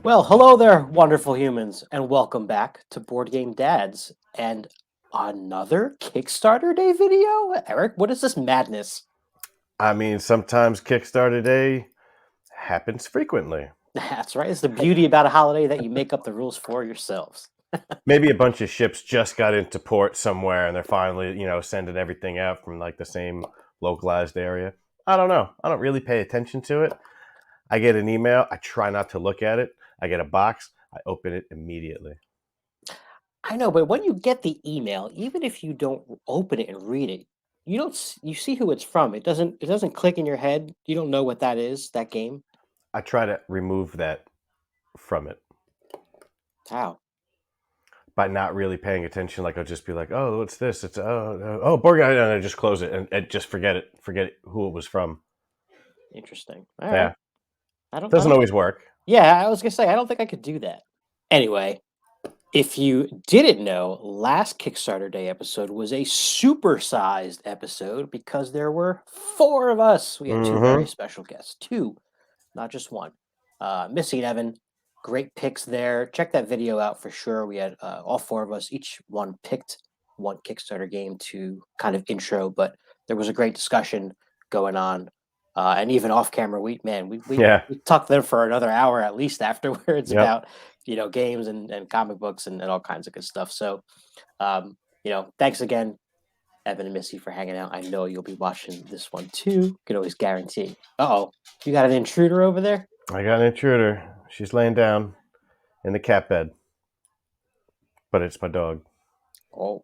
Well, hello there, wonderful humans, and welcome back to Board Game Dads and another Kickstarter Day video? Eric, what is this madness? I mean, sometimes Kickstarter Day happens frequently. That's right. It's the beauty about a holiday that you make up the rules for yourselves. Maybe a bunch of ships just got into port somewhere and they're finally, sending everything out from like the same localized area. I don't know. I don't really pay attention to it. I get an email. I try not to look at it. I get a box. I open it immediately. I know, but when you get the email, even if you don't open it and read it, you see who it's from. It doesn't click in your head. You don't know what that is, that game. I try to remove that from it How? by not really paying attention. Like I'll just be like, "Oh, what's this? It's board game," and I just close it and just forget who it was from. Interesting. All right. Yeah, I doesn't don't always work. Yeah, I was gonna say I don't think I could do that. Anyway, if you didn't know, last Kickstarter Day episode was a supersized episode because there were four of us. We had two very Mm-hmm. special guests, two, not just one. Missy and Evan, great picks there. Check that video out for sure. We had all four of us, each one picked one Kickstarter game to kind of intro, but there was a great discussion going on. And even off camera, Yeah. we talked there for another hour at least afterwards Yep. about games and comic books and all kinds of good stuff. So thanks again, Evan and Missy, for hanging out. I know you'll be watching this one too. Can always guarantee. Uh-oh, you got an intruder over there? I got an intruder. She's laying down in the cat bed, but it's my dog. Oh,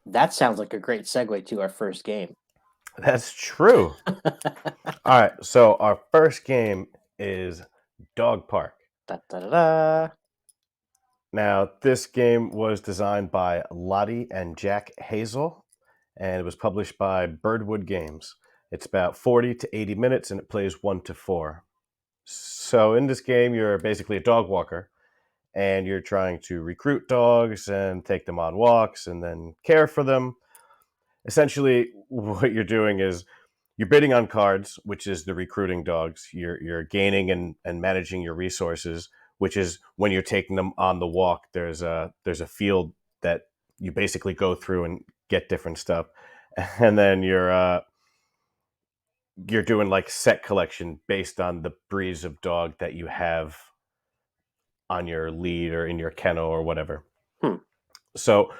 that sounds like a great segue to our first game. That's true. All right. So our first game is Dog Park. Da, da, da, da. Now, this game was designed by Lottie and Jack Hazel, and it was published by Birdwood Games. It's about 40 to 80 minutes, and it plays 1 to 4. So in this game, you're basically a dog walker, and you're trying to recruit dogs and take them on walks and then care for them. Essentially, what you're doing is you're bidding on cards, which is the recruiting dogs. You're gaining and managing your resources, which is when you're taking them on the walk. There's a field that you basically go through and get different stuff, and then you're doing like set collection based on the breeds of dog that you have on your lead or in your kennel or whatever. Hmm. So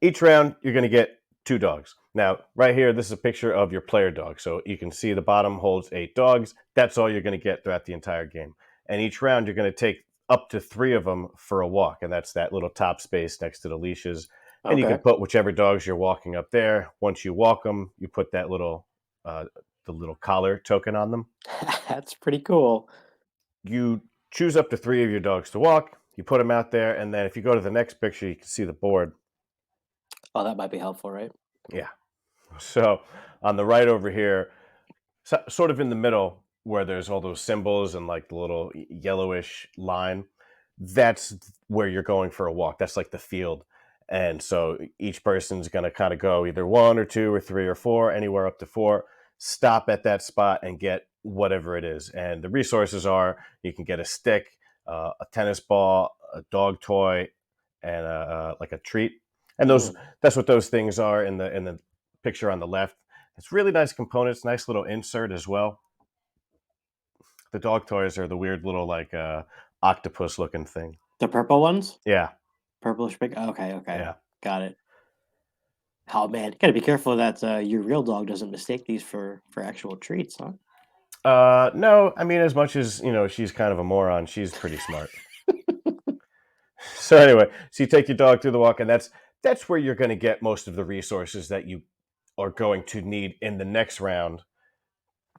each round, you're going to get 2 dogs. Now, right here, this is a picture of your player dog. So you can see the bottom holds 8 dogs. That's all you're going to get throughout the entire game. And each round, you're going to take up to 3 of them for a walk. And that's that little top space next to the leashes. And you can Okay, put whichever dogs you're walking up there. Once you walk them, you put that uh, the little collar token on them. that's pretty cool. You choose up to 3 of your dogs to walk. You put them out there. And then if you go to the next picture, you can see the board. Oh, that might be helpful, right? Yeah. So on the right over here, sort of in the middle where there's all those symbols and like the little yellowish line, that's where you're going for a walk. That's like the field. And so each person's going to kind of go either 1 or 2 or 3 or 4, anywhere up to 4, stop at that spot and get whatever it is. And the resources are you can get a stick, a tennis ball, a dog toy, and like a treat. And those Hmm. that's what those things are in the picture on the left. It's really nice components, nice little insert as well. The dog toys are the weird little like octopus looking thing. The purple ones, Yeah, purplish big. Okay, okay, yeah. got it. Oh man, gotta be careful that your real dog doesn't mistake these for actual treats, huh? No, I mean as much as she's kind of a moron. She's pretty smart. So anyway, so you take your dog through the walk, and that's where you're going to get most of the resources that you are going to need in the next round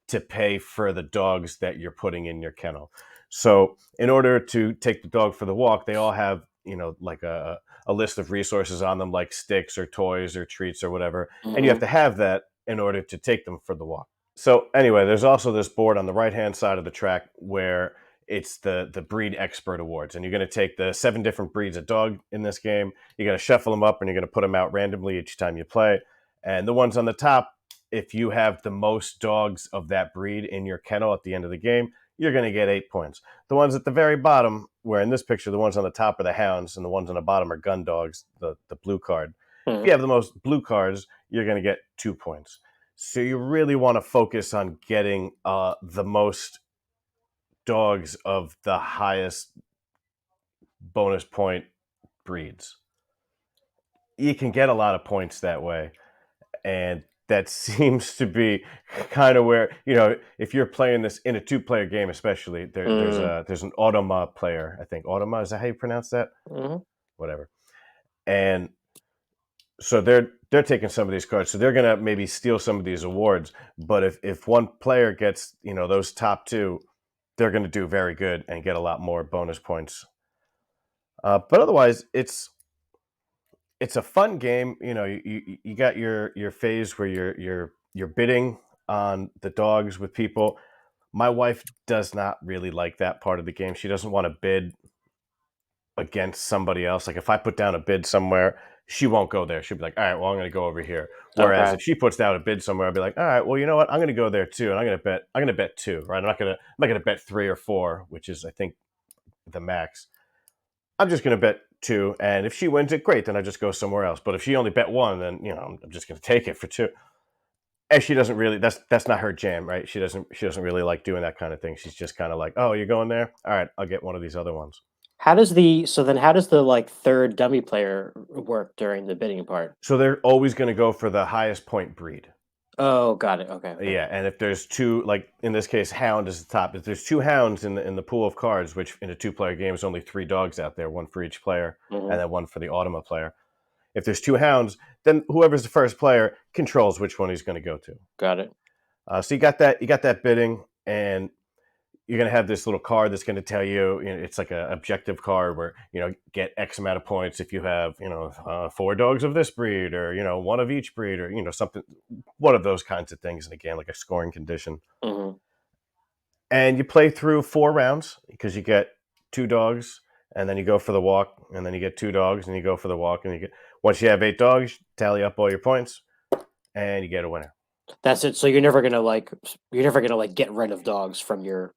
to pay for the dogs that you're putting in your kennel. So in order to take the dog for the walk, they all have, like a list of resources on them, like sticks or toys or treats or whatever. And you have Hmm. to have that in order to take them for the walk. So anyway, there's also this board on the right-hand side of the track where it's the breed expert awards. And you're going to take the 7 different breeds of dog in this game. You're going to shuffle them up and you're going to put them out randomly each time you play. And the ones on the top, if you have the most dogs of that breed in your kennel at the end of the game, you're going to get 8 points. The ones at the very bottom, where in this picture, the ones on the top are the hounds and the ones on the bottom are gun dogs, the blue card. If Mhm. you have the most blue cards, you're going to get 2 points. So you really want to focus on getting the most dogs of the highest bonus point breeds. You can get a lot of points that way. And that seems to be kind of where, if you're playing this in a 2-player game, especially Mm. there's an Automa player. I think Automa, is that how you pronounce that? Mhm. Whatever. And so they're taking some of these cards, so they're gonna maybe steal some of these awards. But if one player gets those top 2, they're gonna do very good and get a lot more bonus points. But otherwise, it's a fun game. You got your phase where you're bidding on the dogs with people. My wife does not really like that part of the game. She doesn't want to bid against somebody else. Like if I put down a bid somewhere, she won't go there. She'll be like, all right, well, I'm going to go over here. Whereas Okay. if she puts down a bid somewhere, I'll be like, all right, well, you know what? I'm going to go there too, and I'm going to bet 2, right? I'm not going to bet 3 or 4, which is I think the max. I'm just going to bet 2, and if she wins it, great. Then I just go somewhere else. But if she only bet 1, then I'm just going to take it for 2. And she doesn't really. That's not her jam, right? She doesn't really like doing that kind of thing. She's just kind of like, oh, you're going there? All right, I'll get one of these other ones. How does the like third dummy player work during the bidding part? So they're always going to go for the highest point breed. Oh, got it. Okay, okay. Yeah, and if there's 2, like in this case, hound is the top. If there's 2 hounds in the pool of cards, which in a 2-player game is only 3 dogs out there, one for each player, Hmm. and then one for the Automa player. If there's 2 hounds, then whoever's the first player controls which one he's going to go to. Got it. So you got that bidding, and you're going to have this little card that's going to tell you, it's like an objective card where, get X amount of points if you have, 4 dogs of this breed, or, one of each breed, or, something, one of those kinds of things. And again, like a scoring condition. Hmm. And you play through 4 rounds because you get 2 dogs, and then you go for the walk, and then you get 2 dogs, and you go for the walk, and once you have 8 dogs, tally up all your points, and you get a winner. That's it. So you're never gonna like get rid of dogs from your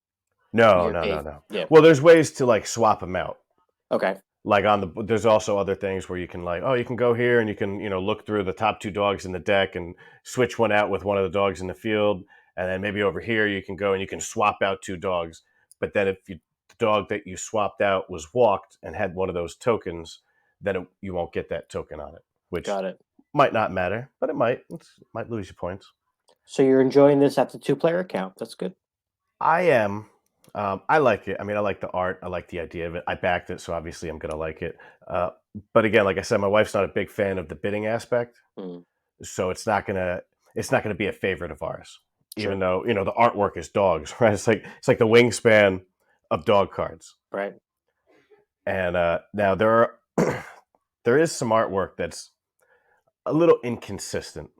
No, your no, no, game. no. Yeah. Well, there's ways to like swap them out. Okay. Like there's also other things where you can like, oh, you can go here and you can look through the top 2 dogs in the deck and switch one out with one of the dogs in the field, and then maybe over here you can go and you can swap out 2 dogs. But then if the dog that you swapped out was walked and had one of those tokens, then you won't get that token on it, which Got it. might not matter, but it might lose you points. So you're enjoying this at the two-player account. That's good. I am. I like it. I mean, I like the art. I like the idea of it. I backed it, so obviously I'm gonna like it. But again, like I said, my wife's not a big fan of the bidding aspect, Mm, so it's not gonna be a favorite of ours. Even sure. though the artwork is dogs, right? It's like the wingspan of dog cards. Right. And now there is some artwork that's a little inconsistent.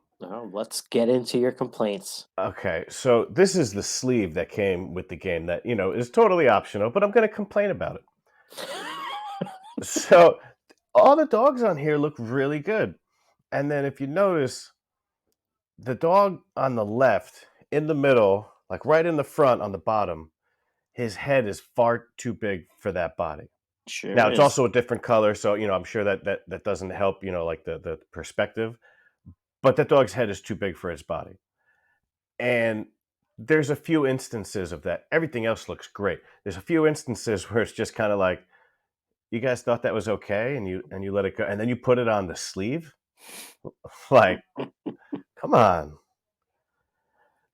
Let's get into your complaints. Okay, so this is the sleeve that came with the game that is totally optional, but I'm going to complain about it. So all the dogs on here look really good, and then if you notice, the dog on the left, in the middle, like right in the front on the bottom, his head is far too big for that body. Sure Now it's is. also a different color, so I'm sure that doesn't help, like the perspective. But that dog's head is too big for its body. And there's a few instances of that. Everything else looks great. There's a few instances where it's just kind of like, you guys thought that was okay, and you let it go, and then you put it on the sleeve. Like, come on.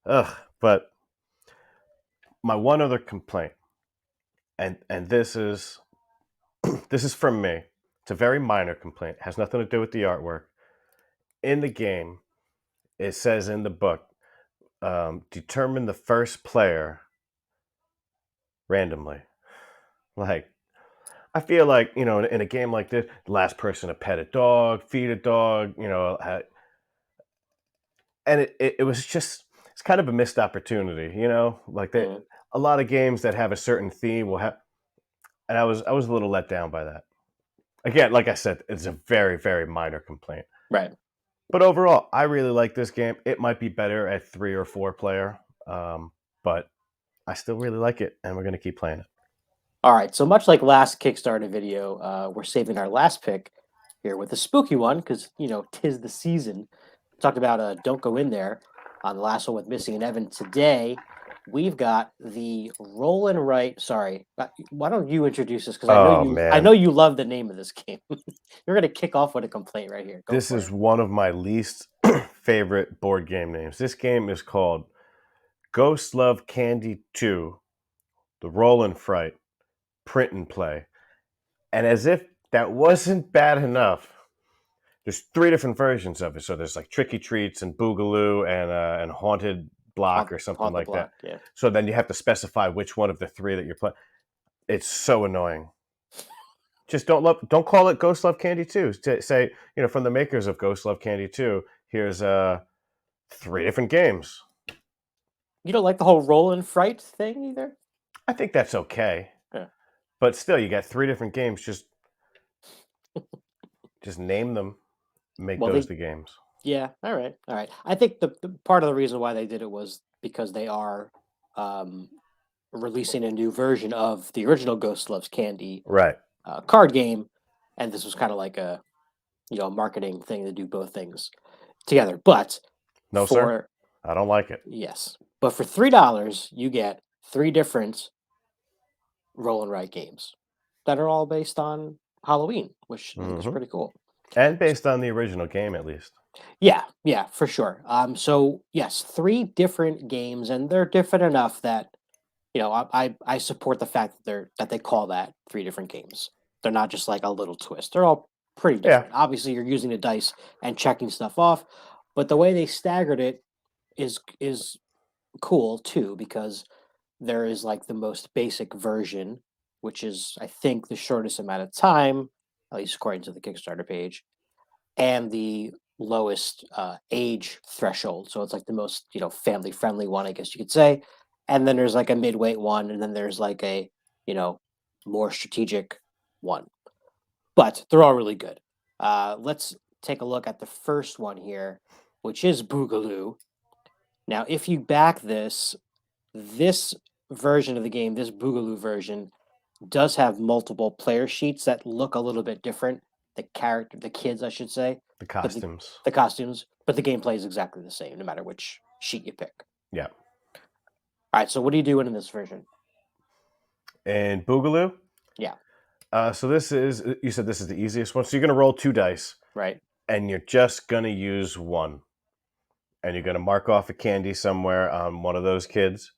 Ugh. But my one other complaint, and this is from me. It's a very minor complaint. It has nothing to do with the artwork. In the game, it says in the book, determine the first player randomly. Like, I feel like, in a game like this, the last person to pet a dog, feed a dog, and it was just, it's kind of a missed opportunity, like that. Mm, A lot of games that have a certain theme will have, and I was a little let down by that. Again, like I said, it's a very, very minor complaint. right. But overall, I really like this game. It might be better at 3 or 4 player, but I still really like it, and we're going to keep playing it. All right, so much like last Kickstarter video, we're saving our last pick here with a spooky one because, 'tis the season. Talked about Don't Go In There on the last one with Missy and Evan. Today, we've got the Roll and Write. Sorry, why don't you introduce this? Because Oh, I man. know you love the name of this game. You're gonna kick off with a complaint right here. Go This for is it. one of my least favorite board game names. This game is called Ghost Love Candy 2, The Roll and Fright, Print and Play. And as if that wasn't bad enough, there's 3 different versions of it. So there's like Tricky Treats and Boogaloo and Haunted Block or something Haunt the like that. block. Yeah. So then you have to specify which one of the 3 that you're playing. It's so annoying. Just don't call it Ghost Love Candy 2. Say, from the makers of Ghost Love Candy 2, here's 3 different games. You don't like the whole Roll and Fright thing either? I think that's okay. Yeah. But still, you got 3 different games. Just name them, make Well, those the games. Yeah. All right. All right. I think the part of the reason why they did it was because they are um, releasing a new version of the original Ghost Loves Candy Right. card game, and this was kind of like a marketing thing to do both things together. But No, for sir. I don't like it. yes, but for $3, you get 3 different roll and write games that are all based on Halloween, which I think is pretty cool. And based on the original game, at least. Yeah, for sure. So yes, 3 different games, and they're different enough that I support the fact that they call that 3 different games. They're not just like a little twist. They're all pretty Yeah. different. Obviously, you're using the dice and checking stuff off, but the way they staggered it is cool too because there is like the most basic version, which is I think the shortest amount of time, at least according to the Kickstarter page, and the lowest age threshold. So it's like the most family friendly one, I guess you could say. And then there's like a midweight one, and then there's like a you know more strategic one. But they're all really good. Let's take a look at the first one here, which is Boogaloo. Now, if you back this version of the game, this Boogaloo version, does have multiple player sheets that look a little bit different. The kids, I should say, The but costumes. the costumes, but the gameplay is exactly the same, no matter which sheet you pick. Yeah. All right, so what are you doing in this version? And Boogaloo? Yeah. So you said this is the easiest one. So you're going to roll 2 dice. Right. And you're just going to use 1. And you're going to mark off a candy somewhere on one of those kids.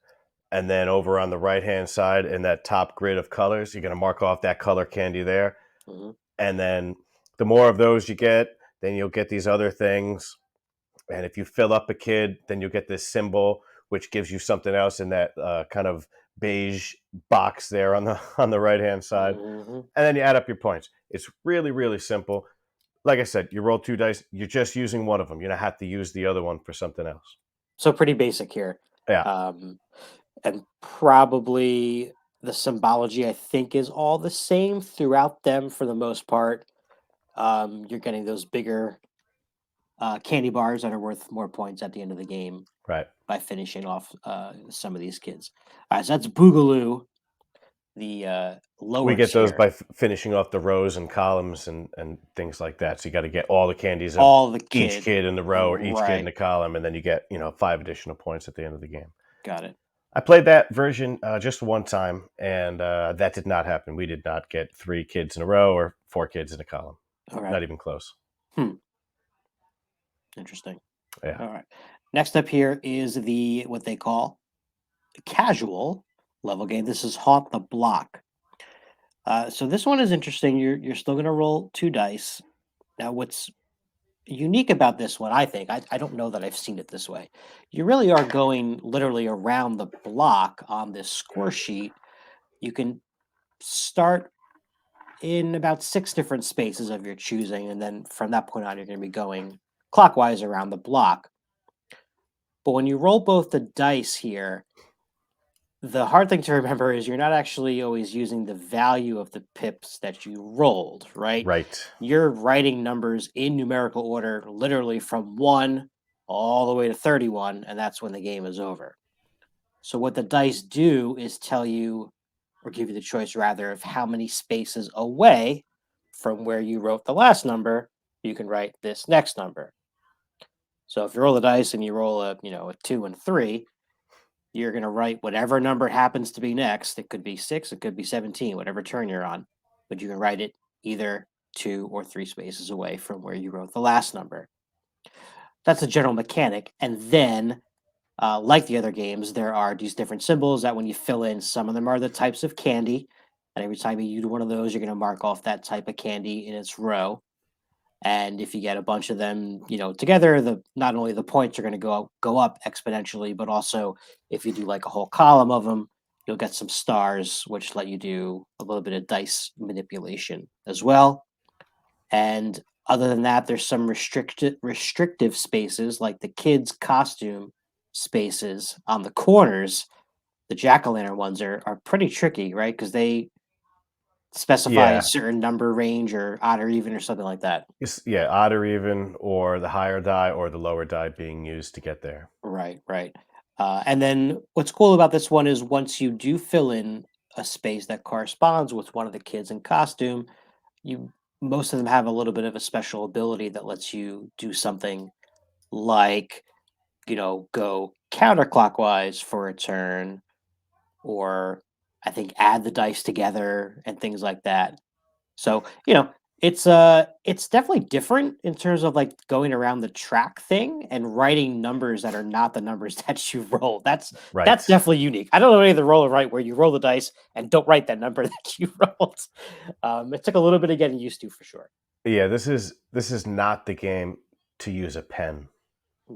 And then over on the right-hand side in that top grid of colors, you're going to mark off that color candy there. Mm-hmm. And then the more of those you get, then you'll get these other things. And if you fill up a kid, then you'll get this symbol, which gives you something else in that kind of beige box there on the right-hand side. Mm-hmm. And then you add up your points. It's really, really simple. Like I said, you roll 2 dice. You're just using one of them. You don't have to use the other one for something else. So pretty basic here. Yeah. And probably the symbology, I think, is all the same throughout them for the most part. You're getting those bigger candy bars that are worth more points at the end of the game Right. by finishing off some of these kids. All right, so that's Boogaloo, the lower We get those tier. by finishing off the rows and columns and things like that. So you got to get all the candies of All the each kid in the row or each kid in Right. the column, and then you get 5 additional points at the end of the game. Got it. I played that version just one time, and that did not happen. We did not get 3 kids in a row or 4 kids in a column. All right. Not even close. Interesting. Yeah. All right. Next up here is what they call casual level game. This is Haunt the Block. So this one is interesting. You're still going to roll 2 dice. Now, what's unique about this one, I think, I don't know that I've seen it this way. You really are going literally around the block on this score sheet. You can start in about 6 different spaces of your choosing, and then from that point on, you're going to be going clockwise around the block. But when you roll both the dice here, the hard thing to remember is you're not actually always using the value of the pips that you rolled, right? Right. You're writing numbers in numerical order, literally from 1 all the way to 31, and that's when the game is over. So what the dice do is tell you, or give you the choice rather, of how many spaces away from where you wrote the last number you can write this next number. So if you roll the dice and you roll a 2 and 3, you're going to write whatever number happens to be next. It could be 6, it could be 17, whatever turn you're on, but you can write it either 2 or 3 spaces away from where you wrote the last number. That's the general mechanic. And then, like the other games, there are these different symbols that when you fill in, some of them are the types of candy. And every time you do one of those, you're going to mark off that type of candy in its row. And if you get a bunch of them, together, the not only the points are going to go up exponentially, but also if you do like a whole column of them, you'll get some stars, which let you do a little bit of dice manipulation as well. And other than that, there's some restrictive spaces like the kids' costume spaces on the corners. The jack-o'-lantern ones are pretty tricky, right? Because they specify a Yeah, certain number range or odd or even or something like that. yeah, odd or even, or the higher die or the lower die being used to get there. Right, right. And then what's cool about this one is once you do fill in a space that corresponds with one of the kids in costume, you most of them have a little bit of a special ability that lets you do something like, go counterclockwise for a turn, or I think add the dice together and things like that. So, it's definitely different in terms of like going around the track thing and writing numbers that are not the numbers that you roll. That's Right. definitely unique. I don't know any of the roll or write where you roll the dice and don't write that number that you rolled. It took a little bit of getting used to for sure. Yeah, this is not the game to use a pen.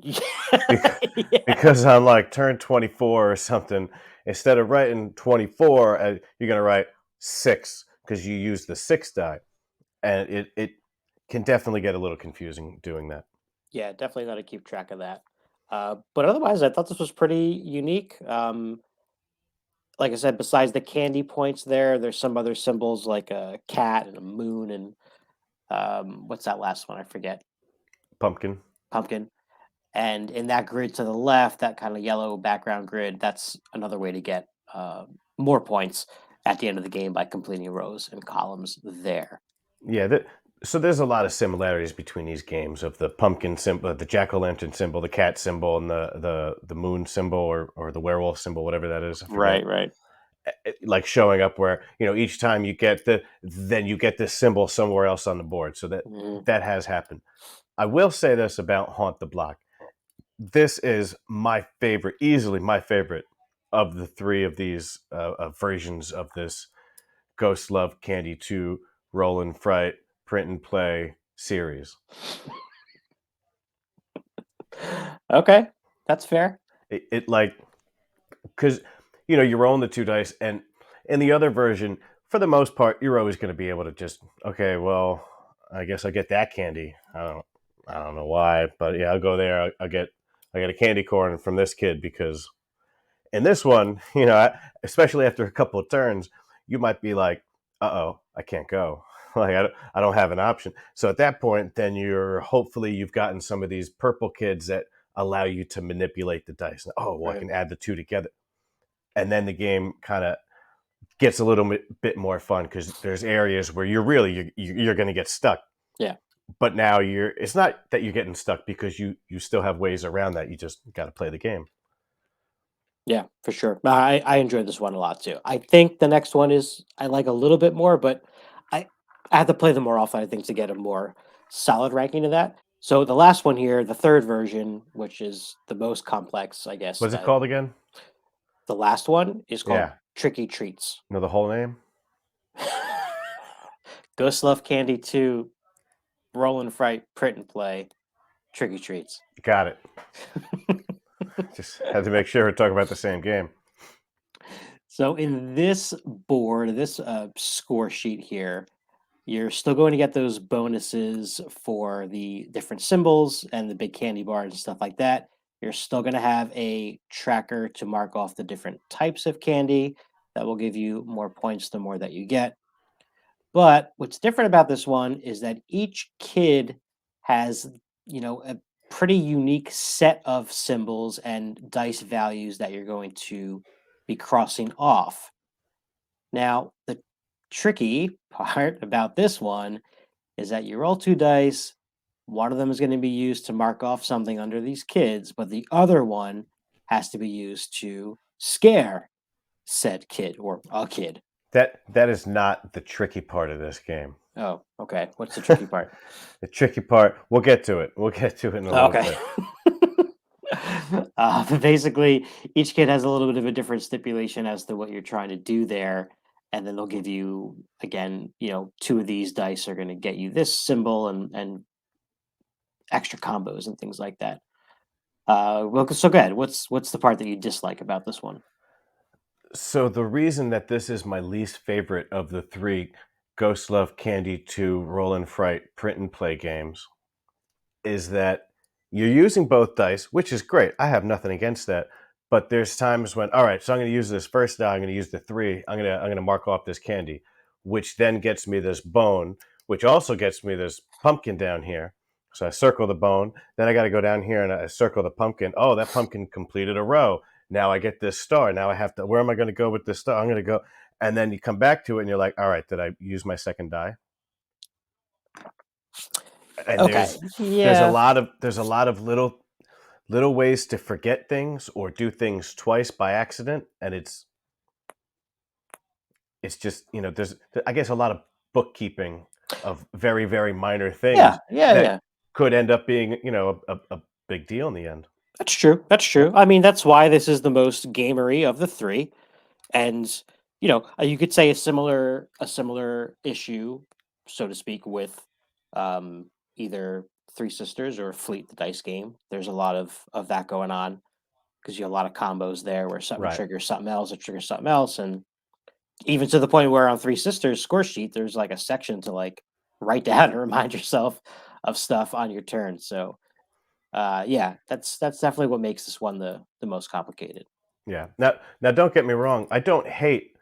Yeah. Because Yeah. because on like turn 24 or something, instead of writing 24, you're gonna write 6 because you use the 6 die, and it can definitely get a little confusing doing that. Yeah, definitely got to keep track of that. But otherwise, I thought this was pretty unique. Like I said, besides the candy points there's some other symbols like a cat and a moon and what's that last one? I forget. Pumpkin. Pumpkin. And in that grid to the left, that kind of yellow background grid, that's another way to get more points at the end of the game by completing rows and columns there. Yeah, so there's a lot of similarities between these games of the pumpkin symbol, the jack o' lantern symbol, the cat symbol, and the moon symbol or the werewolf symbol, whatever that is. I forget. Right, right. Like showing up where each time you get then you get this symbol somewhere else on the board. So that Mhm. that has happened. I will say this about Haunt the Block. This is my favorite, easily my favorite of the three of these versions of this Ghost Love Candy 2 Roll and Fright print and play series. Okay, that's fair. It like, because you're rolling the two dice, and in the other version, for the most part, you're always going to be able to just, okay, well, I guess I'll get that candy. I don't know why, but yeah, I'll go there. I get a candy corn from this kid because in this one, especially after a couple of turns, you might be like, "Uh oh, I can't go." Like I don't have an option. So at that point, then you've gotten some of these purple kids that allow you to manipulate the dice. Oh, well, I Right. can add the two together, and then the game kind of gets a little bit more fun because there's areas where you're going to get stuck. Yeah. But now it's not that you're getting stuck because you still have ways around that. You just got to play the game. Yeah, for sure. No, I enjoyed this one a lot too. I think the next one is I like a little bit more, but I I have to play them more often, I think, to get a more solid ranking of that. So the last one here, the third version, which is the most complex, I guess, What's it called again? the last one is called Yeah, Tricky Treats. know the whole name. Ghost Love Candy 2, Roll and Fright, Print and Play, Tricky Treats. Got it. Just had to make sure we're talking about the same game. So in this board, this score sheet here, you're still going to get those bonuses for the different symbols and the big candy bars and stuff like that. You're still going to have a tracker to mark off the different types of candy that will give you more points the more that you get. But what's different about this one is that each kid has, a pretty unique set of symbols and dice values that you're going to be crossing off. Now, the tricky part about this one is that you roll 2 dice. One of them is going to be used to mark off something under these kids, but the other one has to be used to scare said kid or a kid. That is not the tricky part of this game. Oh, okay. What's the tricky part? The tricky part, we'll get to it. We'll get to it in a little Okay. bit. But basically, each kid has a little bit of a different stipulation as to what you're trying to do there. And then they'll give you, again, 2 of these dice are going to get you this symbol and extra combos and things like that. Well, so go ahead. What's the part that you dislike about this one? So the reason that this is my least favorite of the 3 Ghost Love Candy 2 Roll and Fright print and play games is that you're using both dice, which is great. I have nothing against that. But there's times when, all right, so I'm going to use this first die. I'm going to use the 3. I'm going to mark off this candy, which then gets me this bone, which also gets me this pumpkin down here. So I circle the bone. Then I got to go down here and I circle the pumpkin. Oh, that pumpkin completed a row. Now I get this star. Now I have to, where am I going to go with this star? I'm going to go. And then you come back to it and you're like, all right, did I use my second die? And Okay. there's a Yeah. lot of little ways to forget things or do things twice by accident, and it's just there's I guess a lot of bookkeeping of very very minor Yeah. things Yeah. that Yeah. could end up being a big deal in the end. That's true. That's Yeah. true. I mean, that's why this is the most gamery of the 3. And you could say a similar issue, so to speak, with either Three Sisters or Fleet the Dice game. There's a lot of that going on because you have a lot of combos there where something Right. triggers something else, it triggers something else, and even to the point where on Three Sisters score sheet, there's like a section to like write down and remind yourself of stuff on your turn. So yeah, that's definitely what makes this one the most complicated. Yeah. Now don't get me wrong. I don't hate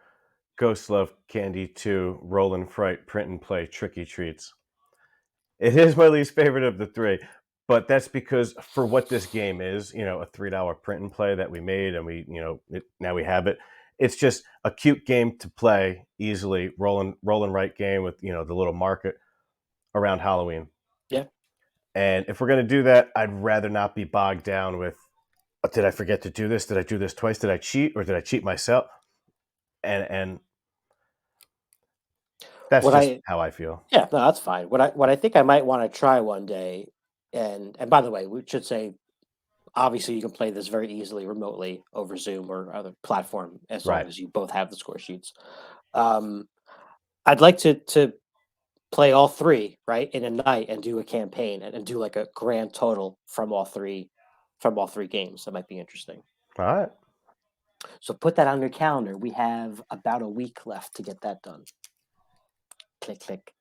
Ghost Love Candy 2 Roll and Fright print and play tricky treats. It is my least favorite of the 3, but that's because for what this game is, a $3 print and play that we made, and now we have it. It's just a cute game to play easily, roll and write game with the little market around Halloween. Yeah. And if we're gonna do that, I'd rather not be bogged down with, "Oh, did I forget to do this? Did I do this twice? Did I cheat or did I cheat myself?" And that's What just I how I feel. Yeah, no, that's fine. What I think I might want to try one day, and by the way, we should say obviously you can play this very easily remotely over Zoom or other platform as long Right. as you both have the score sheets. Um, I'd like to play all 3 right in a night and do a campaign and do like a grand total from all three games. That might be interesting. All right. So put that on your calendar. We have about a week left to get that done. Click click.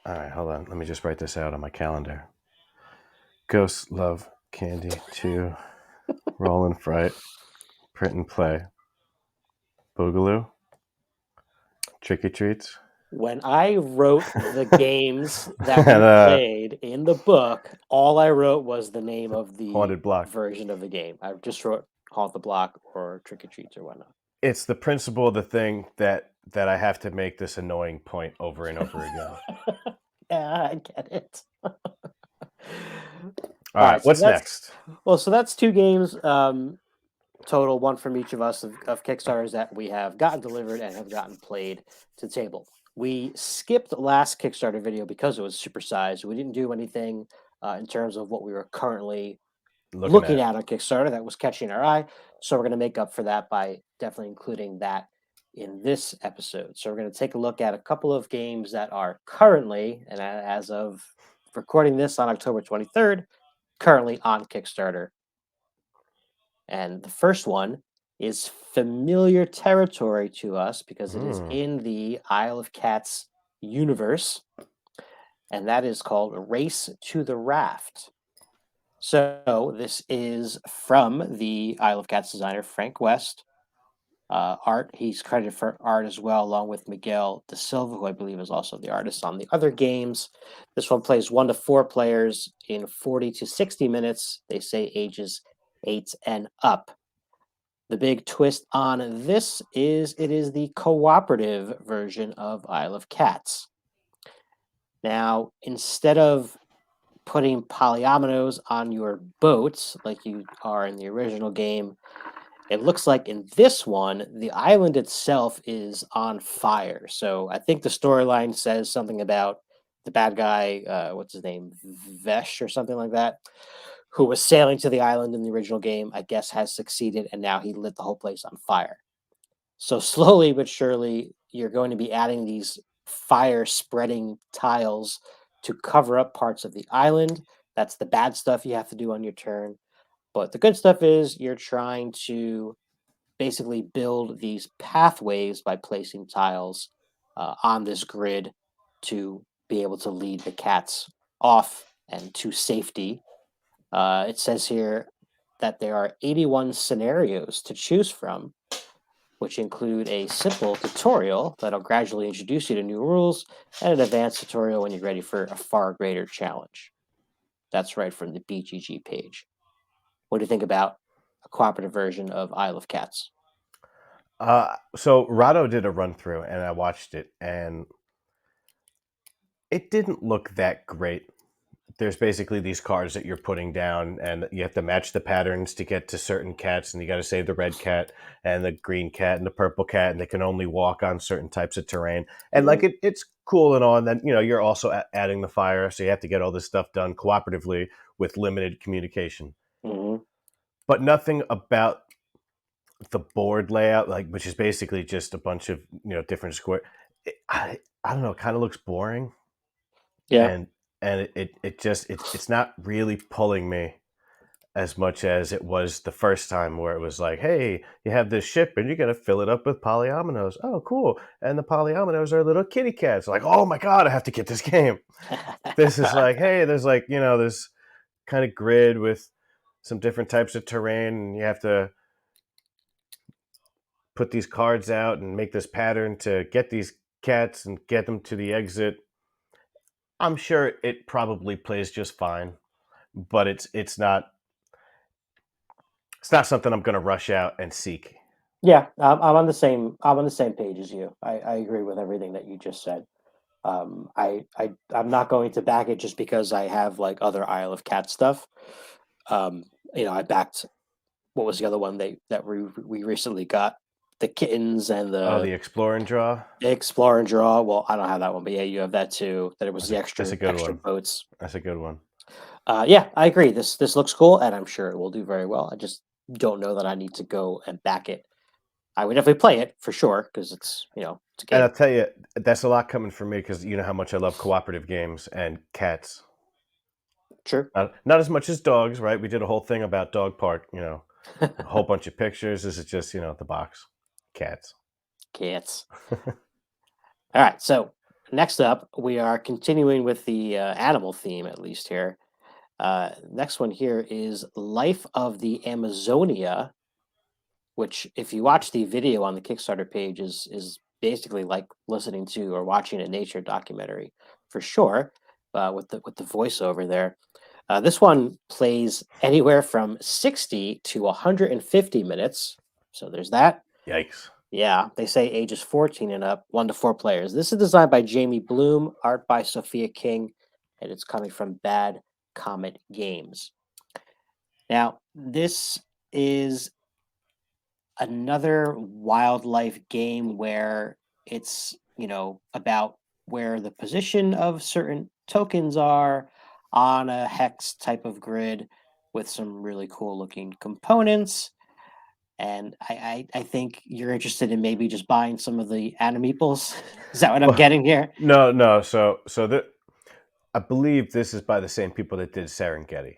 All right, hold on. Let me just write this out on my calendar. Ghost Love Candy 2 Roll and Fright print and play Boogaloo Tricky Treats. When I wrote the games that we And played in the book, all I wrote was the name of the Haunted Block. version of the game. I just wrote Haunt the Block or Trick or Treats or whatnot. It's the principle of the thing that I have to make this annoying point over and over again. Yeah, I get it. All right, So what's next? that's 2 games total, one from each of us of Kickstarters that we have gotten delivered and have gotten played to the table. We skipped last Kickstarter video because it was supersized. We didn't do anything in terms of what we were currently looking at on Kickstarter that was catching our eye. So we're going to make up for that by definitely including that in this episode. So we're going to take a look at a couple of games that are currently, and as of recording this on October 23rd, currently on Kickstarter. And the first one is familiar territory to us because it is in the Isle of Cats universe, and that is called Race to the Raft. So this is from the Isle of Cats designer Frank West. art. He's credited for art as well, along with Miguel De Silva, who I believe is also the artist on the other games. This one plays 1 to 4 players in 40 to 60 minutes. They say ages 8 and up. The big twist on this is it is the cooperative version of Isle of Cats. Now, instead of putting polyominoes on your boats like you are in the original game, it looks like in this one, the island itself is on fire. So I think the storyline says something about the bad guy, what's his name, Vesh or something like that, who was sailing to the island in the original game, I guess has succeeded, and now he lit the whole place on fire. So slowly but surely, you're going to be adding these fire spreading tiles to cover up parts of the island. That's the bad stuff you have to do on your turn. But the good stuff is you're trying to basically build these pathways by placing tiles on this grid to be able to lead the cats off and to safety. It says here that there are 81 scenarios to choose from, which include a simple tutorial that'll gradually introduce you to new rules and an advanced tutorial when you're ready for a far greater challenge. That's right from the BGG page. What do you think about a cooperative version of Isle of Cats? So Rado did a run through, and I watched it, and it didn't look that great. There's basically these cards that you're putting down, and you have to match the patterns to get to certain cats, and you got to save the red cat and the green cat and the purple cat, and they can only walk on certain types of terrain. And Mm-hmm. like it's cool and all. And then you're also adding the fire, so you have to get all this stuff done cooperatively with limited communication. Mm-hmm. But nothing about the board layout, like which is basically just a bunch of different square. I don't know. It kind of looks boring, Yeah. and it just it's not really pulling me as much as it was the first time, where it was like, hey, you have this ship and you're gonna fill it up with polyominoes. Oh, cool! And the polyominoes are little kitty cats. Like, oh my god, I have to get this game. This is like, hey, there's like this kind of grid with some different types of terrain, and you have to put these cards out and make this pattern to get these cats and get them to the exit. I'm sure it probably plays just fine, but it's not something I'm going to rush out and seek. Yeah, I'm on the same. I'm on the same page as you. I agree with everything that you just said. I'm not going to back it just because I have like other Isle of Cat stuff. Um, I backed what was the other one that we recently got, the kittens and Oh, the the explore and draw. explore and draw. Well, I don't have that one, but yeah, you have that too. That it was That's the a extra good extra one. boats. That's a good one. Yeah, I agree. This looks cool, and I'm sure it will do very well. I just don't know that I need to go and back it. I would definitely play it for sure because it's a And I'll game. tell you, that's a lot coming from me, because you know how much I love cooperative games and cats. Sure. Not as much as dogs, right? We did a whole thing about Dog Park. A whole bunch of pictures. This is just the box. Cats. Cats. All right. So next up, we are continuing with the animal theme, at least here. Next one here is Life of the Amazonia, which, if you watch the video on the Kickstarter page, is basically like listening to or watching a nature documentary for sure, with the voiceover there. This one plays anywhere from 60 to 150 minutes. So there's that. Yikes. Yeah, they say ages 14 and up, 1 to 4 players. This is designed by Jamie Bloom, art by Sophia King, and it's coming from Bad Comet Games. Now, this is another wildlife game where it's, about where the position of certain tokens are on a hex type of grid with some really cool looking components. And I think you're interested in maybe just buying some of the animeeples. Is that what I'm Well, getting here? no, no. So I believe this is by the same people that did Serengeti,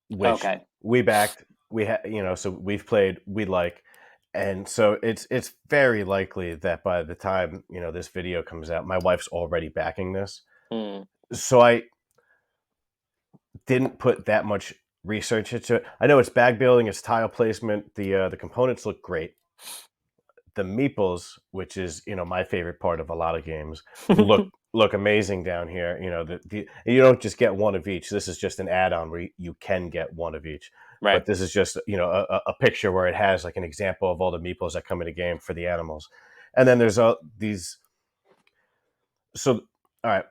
which Okay. we backed. We had, so we've played, we like, and so it's very likely that by the time this video comes out, my wife's already backing this. Hmm. So I didn't put that much research into it. I know it's bag building, it's tile placement. The components look great. the meeples, which is my favorite part of a lot of games, look amazing down here. You don't just get one of each. This is just an add-on where you can get one of each. Right. But this is just a picture where it has like an example of all the meeples that come in the game for the animals, and then there's these. So all right,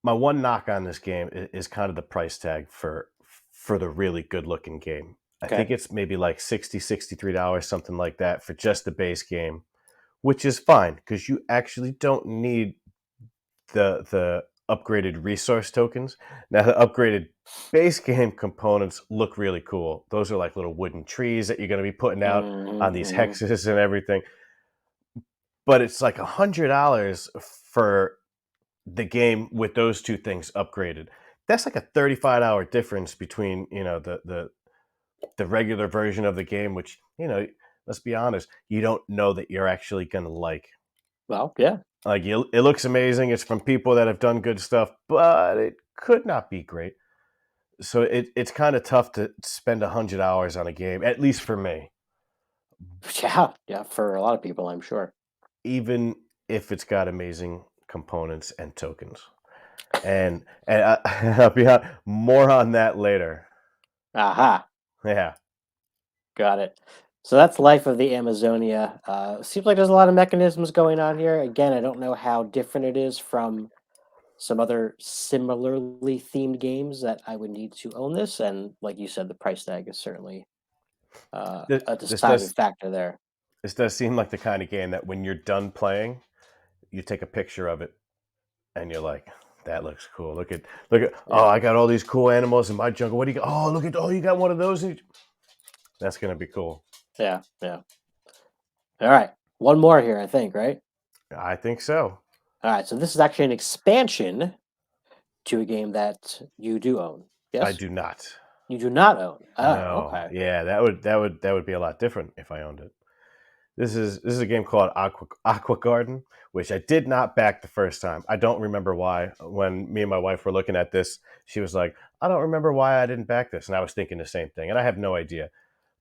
my one knock on this game is kind of the price tag for the really good looking game. I think Okay. it's maybe like $63, something like that for just the base game, which is fine because you actually don't need the upgraded resource tokens. Now the upgraded base game components look really cool. Those are like little wooden trees that you're going to be putting out on these Mm-hmm. hexes and everything. But it's like $100 for the game with those two things upgraded. That's like a 35-hour difference between the regular version of the game, which let's be honest, you don't know that you're actually gonna like. Well, yeah. Like it looks amazing. It's from people that have done good stuff, but it could not be great. So it's kind of tough to spend 100 hours on a game, at least for me, Yeah. Yeah. For a lot of people, I'm sure. even if it's got amazing components and tokens. And I'll be more on that later. Aha. Yeah, Got it. So that's Life of the Amazonia. Seems like there's a lot of mechanisms going on here. Again, I don't know how different it is from some other similarly themed games that I would need to own this. And like you said, the price tag is certainly this, a this deciding does factor there. this does seem like the kind of game that when you're done playing, you take a picture of it and you're like, that looks cool. Look at oh, Yeah. I got all these cool animals in my jungle. What do you got? Oh, you got one of those. That's gonna be cool. Yeah. Yeah. All right. One more here, I think, right? I think so. All right. So this is actually an expansion to a game that you do own. I Yes? do not. You do not own. Oh, No. okay. Yeah, that would be a lot different if I owned it. This is a game called Aqua Garden, which I did not back the first time. I don't remember why. When me and my wife were looking at this, she was like, "I don't remember why I didn't back this," and I was thinking the same thing, and I have no idea.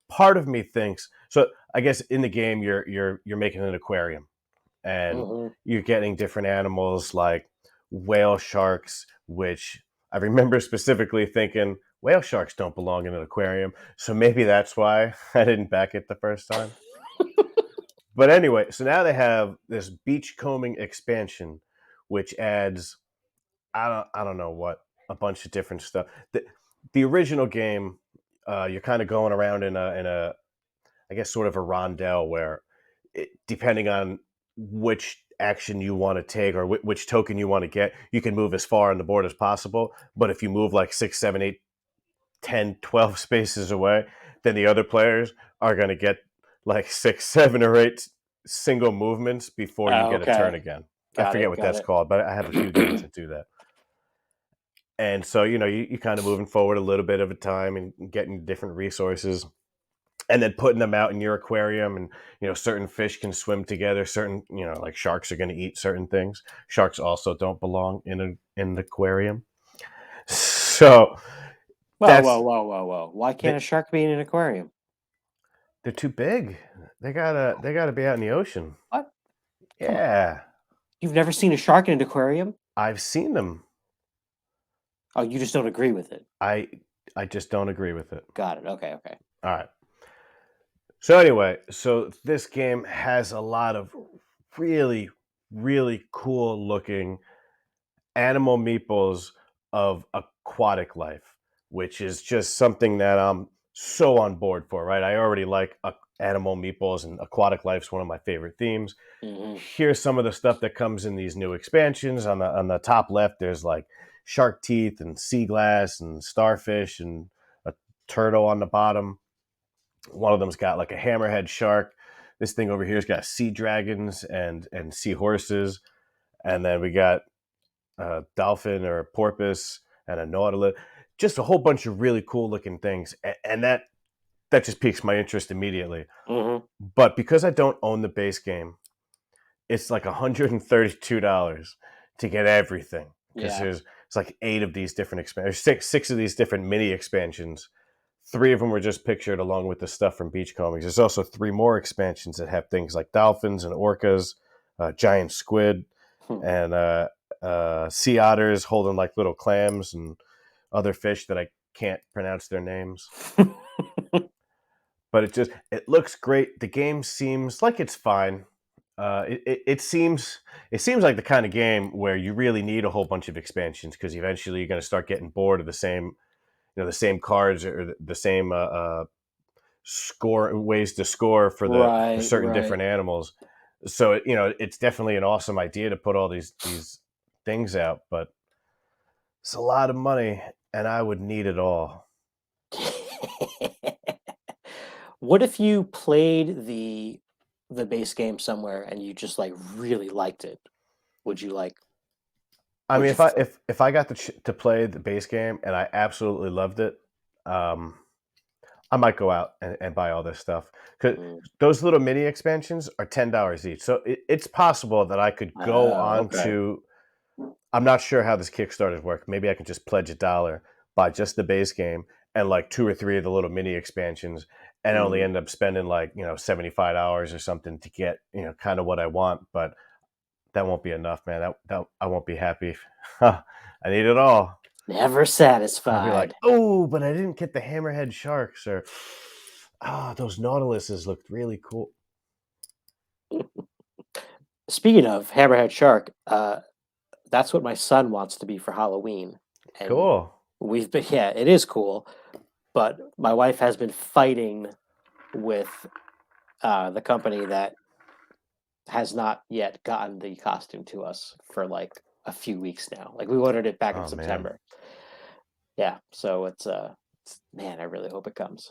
Part of me thinks so. I guess in the game, you're making an aquarium, and Hmm. you're getting different animals like whale sharks, which I remember specifically thinking whale sharks don't belong in an aquarium. So maybe that's why I didn't back it the first time. But anyway, so now they have this beachcombing expansion, which adds I don't know what, a bunch of different stuff. The original game, you're kind of going around in a I guess sort of a rondel where depending on which action you want to take or which token you want to get, you can move as far on the board as possible. But if you move like 6, 7, 8, 10, 12 spaces away, then the other players are going to get like 6, 7, or 8 single movements before you Oh, get a turn okay. again. I Got forget it. what Got that's it. called, but I have a few games that do that. And so, you kind of moving forward a little bit of a time and getting different resources and then putting them out in your aquarium. And, certain fish can swim together. Certain, like sharks are going to eat certain things. Sharks also don't belong in an aquarium. So Whoa, whoa, that's, whoa, whoa, whoa. Why can't they, a shark be in an aquarium? they're too big. They gotta be out in the ocean. What? Come on. Yeah, You've never seen a shark in an aquarium? I've seen them. Oh, you just don't agree with it. I I just don't agree with it. Got it. Okay, okay. All right. So anyway, so this game has a lot of really, really cool looking animal meeples of aquatic life, which is just something that I'm so on board for, right? I already like animal meeples, and aquatic life's one of my favorite themes. Hmm. Here's some of the stuff that comes in these new expansions. On the top left, there's like shark teeth and sea glass and starfish and a turtle on the bottom. One of them's got like a hammerhead shark. This thing over here's got sea dragons and sea horses, and then we got a dolphin or a porpoise and a nautilus. Just a whole bunch of really cool looking things, and that just piques my interest immediately. Hmm. But because I don't own the base game, it's like $132 to get everything because Yeah. it's like 8 of these different expansions, six of these different mini expansions 3 of them were just pictured along with the stuff from Beachcombings. There's also 3 more expansions that have things like dolphins and orcas, giant squid, Hmm. and sea otters holding like little clams and other fish that I can't pronounce their names. But it looks great. The game seems like it's fine. It seems like the kind of game where you really need a whole bunch of expansions because eventually you're going to start getting bored of the same the same cards or the same score ways to score for for Right, certain right. different animals. So it's definitely an awesome idea to put all these things out, but it's a lot of money, and I would need it all. What if you played the base game somewhere and you just like really liked it? Would you like I would mean, you f- if I got to play the base game and I absolutely loved it, um, I might go out and buy all this stuff because Mm. those little mini expansions are $10 each. So it's possible that I could go Oh, on okay. to. I'm not sure how this Kickstarter work. Maybe I can just pledge $1, buy just the base game, and like 2 or 3 of the little mini expansions, and only Mm. end up spending like $75 or something to get kind of what I want. But that won't be enough, man. That I won't be happy. I need it all. Never I'll be like, satisfied. oh, but I didn't get the hammerhead sharks, or those nautiluses looked really cool. Speaking of Hammerhead Shark, that's what my son wants to be for Halloween. And Cool. we've been, yeah, it is cool, but my wife has been fighting with the company that has not yet gotten the costume to us for like a few weeks now. Like we ordered it back in Oh man. September. Yeah, so man, I really hope it comes.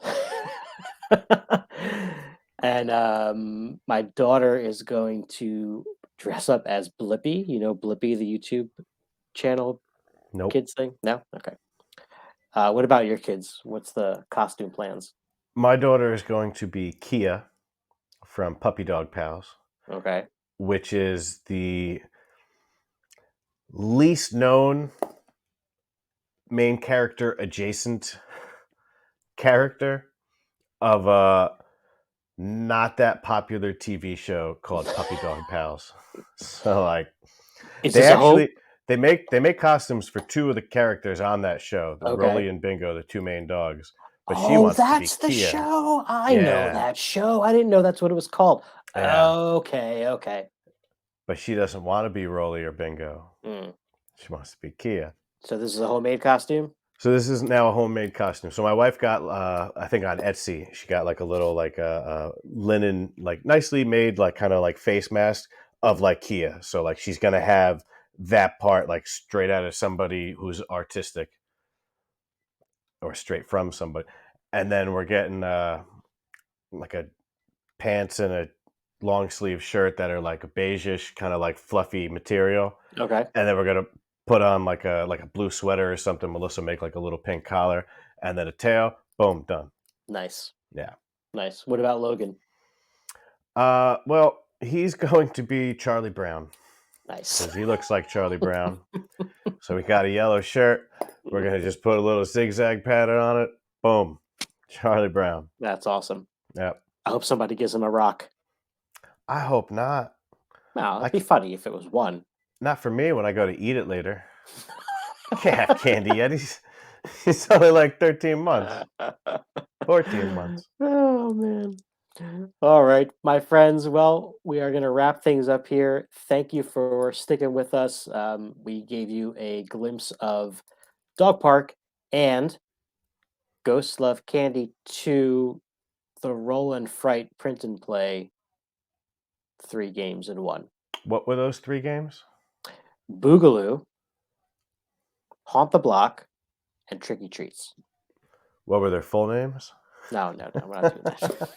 And my daughter is going to dress up as Blippi. You know Blippi, the YouTube channel Nope. kids thing? No? Okay. What about your kids? What's the costume plans? My daughter is going to be Kia from Puppy Dog Pals, Okay. which is the least known main character adjacent character of a not that popular TV show called Puppy Dog Pals. So like Is they this a home? actually they make costumes for 2 of the characters on that show, the Okay. Rolly and Bingo, the 2 main dogs. But she Oh, wants to be that's the Kia. show. I know Yeah. that show. I didn't know that's what it was called. Yeah. Okay, okay. But she doesn't want to be Rolly or Bingo. Mm. She wants to be Kia. So this is a homemade costume? So this is now a homemade costume. So my wife got, I think on Etsy, she got like a little like linen, like nicely made, like kind of like face mask of like Kia. So like she's gonna have that part like straight out of somebody who's artistic or straight from somebody, and then we're getting like a pants and a long sleeve shirt that are like a beigeish kind of like fluffy material, Okay. and then we're gonna put on like a blue sweater or something. Melissa make like a little pink collar, and then a tail. Boom, done. Nice. Yeah. Nice. What about Logan? Well, he's going to be Charlie Brown Nice. because he looks like Charlie Brown. So we got a yellow shirt. We're gonna just put a little zigzag pattern on it. Boom, Charlie Brown. That's awesome. Yep. I hope somebody gives him a rock. I hope not. No, I it'd be ca- funny if it was one. Not for me when I go to eat it later. Can't have candy yet. He's only like 13 months, 14 months. Oh man. All right, my friends. Well, we are going to wrap things up here. Thank you for sticking with us. We gave you a glimpse of Dog Park and Ghosts Love Candy 2, the Roll and Fright print and play, 3 games in 1. What were those 3 games? Boogaloo, Haunt the Block, and Tricky Treats. What were their full names? No, no, no, we're not doing that.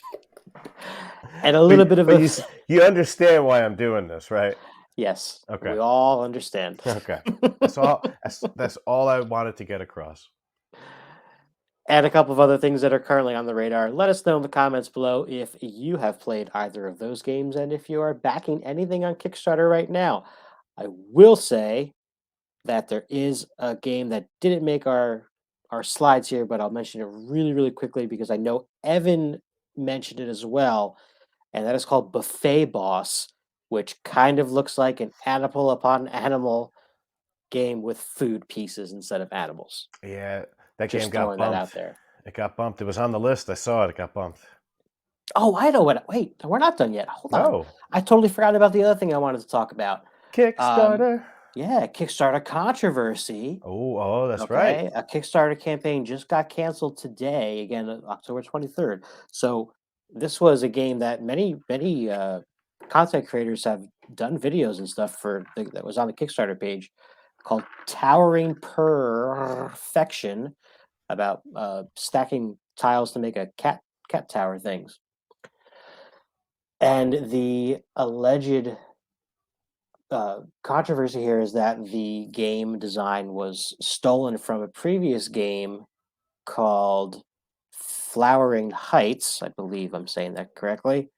And a little bit of But a you understand why I'm doing this, right? yes, Okay. we all understand. Okay. That's all I wanted to get across. And a couple of other things that are currently on the radar. Let us know in the comments below if you have played either of those games and if you are backing anything on Kickstarter right now. I will say that there is a game that didn't make our our slides here, but I'll mention it really, really quickly because I know Evan mentioned it as well, and that is called Buffet Boss, which kind of looks like an animal upon animal game with food pieces instead of animals. Yeah, that game Just got throwing that bumped. out there. It got bumped. It was on the list. I saw it. It got bumped. Oh, I know what. Wait, we're not done yet. Hold on. No. I totally forgot about the other thing I wanted to talk about. Um, Kickstarter. yeah, Kickstarter Controversy. Oh, that's right. Okay, a Kickstarter campaign just got canceled today, again, October 23rd. So this was a game that many content creators have done videos and stuff that was on the Kickstarter page called Towering Perfection about stacking tiles to make a cat tower things. And the alleged controversy here is that the game design was stolen from a previous game called Flowering Heights. I believe I'm saying that correctly.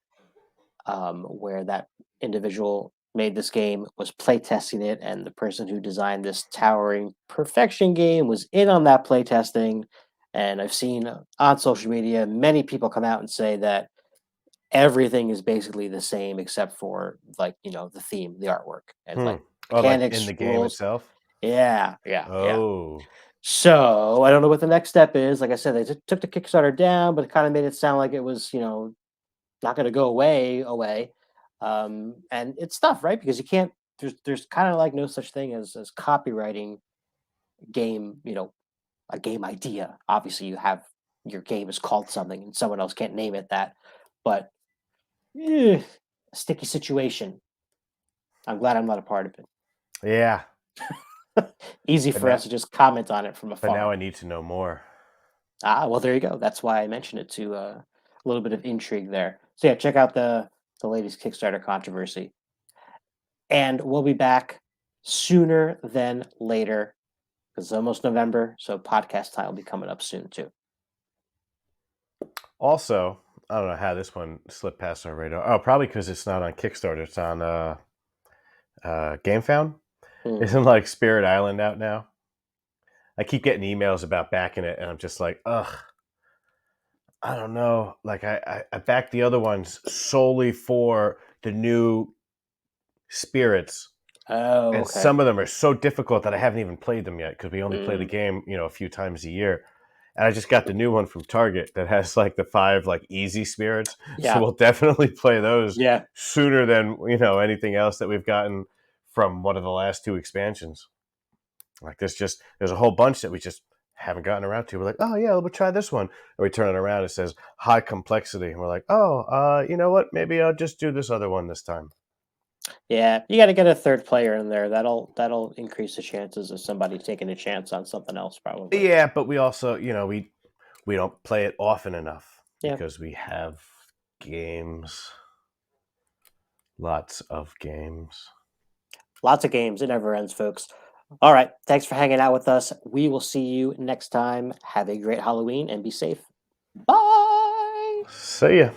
Where that individual made this game, was playtesting it, and the person who designed this Towering Perfection game was in on that playtesting. And I've seen on social media many people come out and say that everything is basically the same except for, like, the theme, the artwork, and Hmm. like Oh, like in mechanics, the game rules. itself? Yeah, yeah, yeah. Oh. So I don't know what the next step is. Like I said, they took the Kickstarter down, but it kind of made it sound like it was, not going to go away. And it's tough, right? Because you can't. There's kind of like no such thing as copywriting game. A game idea. Obviously, you have your game is called something, and someone else can't name it that. But a sticky situation. I'm glad I'm not a part of Yeah. it. Easy But for now, us to just comment on it from but now afar. I need to know more. Ah, well, there you go. That's why I mentioned it to a little bit of intrigue there. So yeah, check out the latest Kickstarter controversy, and we'll be back sooner than later because it's almost November, so podcast time will be coming up soon too. Also, I don't know how this one slipped past our radar. Oh, probably because it's not on Kickstarter. It's on GameFound. Hmm. Isn't like Spirit Island out now? I keep getting emails about backing it, and I'm just like, ugh. I don't know. Like I backed the other ones solely for the new spirits, Oh, and okay. some of them are so difficult that I haven't even played them yet because we only play the Mm, game, a few times a year. And I just got the new one from Target that has like the 5 like easy spirits, so yeah, we'll definitely play those yeah, sooner than anything else that we've gotten from one of the last 2 expansions. Like there's a whole bunch that we just haven't gotten around to. We're like, oh yeah, we'll try this one, and we turn it around. It says high complexity, and we're like, oh, you know what? Maybe I'll just do this other one this time. yeah. You got to get a third player in there. That'll increase the chances of somebody taking a chance on something else, probably. Yeah, but we also, we don't play it often enough Yeah, because we have games, lots of games. lots of games. It never ends, folks. All right. Thanks for hanging out with us. We will see you next time. Have a great Halloween and be safe. Bye. See ya.